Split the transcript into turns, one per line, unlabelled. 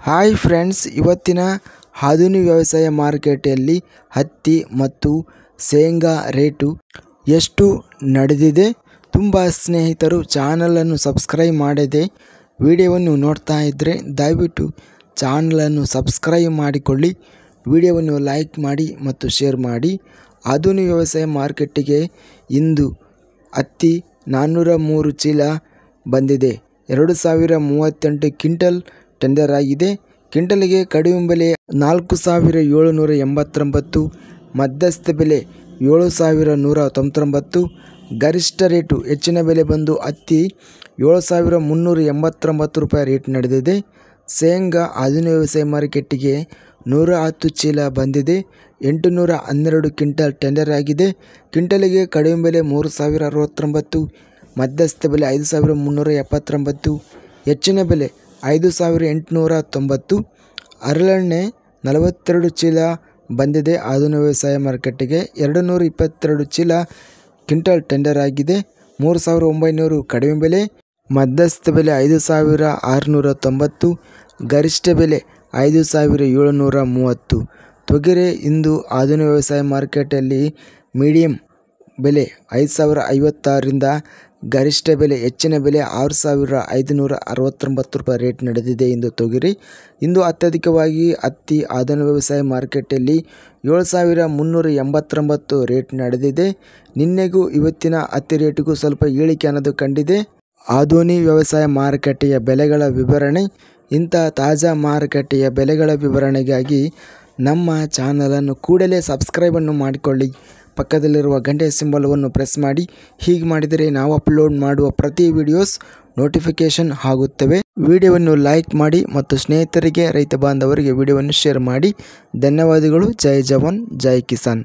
Hi friends, ಇವತ್ತಿನ ಆಧುನಿಕ ವ್ಯವಸಾಯ ಮಾರುಕಟ್ಟೆಯಲ್ಲಿ ಹತ್ತಿ ಮತ್ತು ಶೇಂಗಾ ರೇಟು ಎಷ್ಟು ನಡೆದಿದೆ? ತುಂಬ ಸ್ನೇಹಿತರು ಚಾನಲನ್ನು ಸಬ್ಸ್ಕ್ರೈಬ್ ಮಾಡದೆ ವಿಡಿಯೋವನ್ನು ನೋಡ್ತಾ ಇದ್ದರೆ ದಯವಿಟ್ಟು ಚಾನಲನ್ನು ಸಬ್ಸ್ಕ್ರೈಬ್ ಮಾಡಿಕೊಳ್ಳಿ, ವಿಡಿಯೋವನ್ನು ಲೈಕ್ ಮಾಡಿ ಮತ್ತು ಶೇರ್ ಮಾಡಿ. ಆಧುನಿಕ ವ್ಯವಸಾಯ ಮಾರುಕಟ್ಟೆಗೆ ಇಂದು ಹತ್ತಿ 403 ಚೀಲ ಬಂದಿದೆ. 2038 ಕ್ವಿಂಟಲ್ ಟೆಂಡರ್ ಆಗಿದೆ. ಕ್ವಿಂಟಲ್ಗೆ ಕಡಿಮೆ ಬೆಲೆ 4789, ಮಧ್ಯಸ್ಥ ಬೆಲೆ 7199, ಗರಿಷ್ಠ ರೇಟು ಹೆಚ್ಚಿನ ಬೆಲೆ ಬಂದು ಹತ್ತಿ 7389 ರೂಪಾಯಿ ರೇಟ್ ನಡೆದಿದೆ. ಶೇಂಗಾ ಆಧುನಿಕ ವ್ಯವಸಾಯ ಮಾರುಕಟ್ಟೆಗೆ 110 ಚೀಲ ಬಂದಿದೆ. 812 ಕ್ವಿಂಟಲ್ ಟೆಂಡರ್ ಆಗಿದೆ. ಕ್ವಿಂಟಲ್ಗೆ ಕಡಿಮೆ ಬೆಲೆ 3069, ಮಧ್ಯಸ್ಥ ಬೆಲೆ 5379, ಹೆಚ್ಚಿನ ಬೆಲೆ 5890. ಹರಳೆಣ್ಣೆ 42 ಚೀಲ ಬಂದಿದೆ. ಆಧುನಿಕ ವ್ಯವಸಾಯ ಮಾರುಕಟ್ಟೆಗೆ 222 ಚೀಲ ಕ್ವಿಂಟಲ್ ಟೆಂಡರ್ ಆಗಿದೆ. 3900 ಕಡಿಮೆ ಬೆಲೆ, ಮಧ್ಯಸ್ಥ ಬೆಲೆ 5690, ಗರಿಷ್ಠ ಬೆಲೆ 5730. ತೊಗರಿ ಇಂದು ಆಧುನಿಕ ವ್ಯವಸಾಯ ಮಾರುಕಟ್ಟೆಯಲ್ಲಿ ಮೀಡಿಯಂ ಬೆಲೆ 5056ರಿಂದ ಗರಿಷ್ಠ ಬೆಲೆ ಹೆಚ್ಚಿನ ಬೆಲೆ 6569 ರೂಪಾಯಿ ರೇಟ್ ನಡೆದಿದೆ. ಇಂದು ತೊಗರಿ ಇಂದು ಅತ್ಯಧಿಕವಾಗಿ ಹತ್ತಿ ಆಧುನಿಕ ವ್ಯವಸಾಯ ಮಾರುಕಟ್ಟೆಯಲ್ಲಿ 7389 ರೇಟ್ ನಡೆದಿದೆ. ನಿನ್ನೆಗೂ ಇವತ್ತಿನ ಹತ್ತಿ ರೇಟಿಗೂ ಸ್ವಲ್ಪ ಇಳಿಕೆ ಅನ್ನೋದು ಕಂಡಿದೆ. ಆಧುನಿಕ ವ್ಯವಸಾಯ ಮಾರುಕಟ್ಟೆಯ ಬೆಲೆಗಳ ವಿವರಣೆ. ಇಂಥ ತಾಜಾ ಮಾರುಕಟ್ಟೆಯ ಬೆಲೆಗಳ ವಿವರಣೆಗಾಗಿ ನಮ್ಮ ಚಾನಲನ್ನು ಕೂಡಲೇ ಸಬ್ಸ್ಕ್ರೈಬನ್ನು ಮಾಡಿಕೊಳ್ಳಿ, ಪಕ್ಕದಲ್ಲಿರುವ ಗಂಟೆ ಸಿಂಬಲವನ್ನು ಪ್ರೆಸ್ ಮಾಡಿ. ಹೀಗೆ ಮಾಡಿದರೆ ನಾವು ಅಪ್ಲೋಡ್ ಮಾಡುವ ಪ್ರತಿ ವಿಡಿಯೋಸ್ ನೋಟಿಫಿಕೇಷನ್ ಆಗುತ್ತವೆ. ವಿಡಿಯೋವನ್ನು ಲೈಕ್ ಮಾಡಿ ಮತ್ತು ಸ್ನೇಹಿತರಿಗೆ, ರೈತ ಬಾಂಧವರಿಗೆ ವಿಡಿಯೋವನ್ನು ಶೇರ್ ಮಾಡಿ. ಧನ್ಯವಾದಗಳು. ಜೈ ಜವಾನ್, ಜೈ ಕಿಸಾನ್.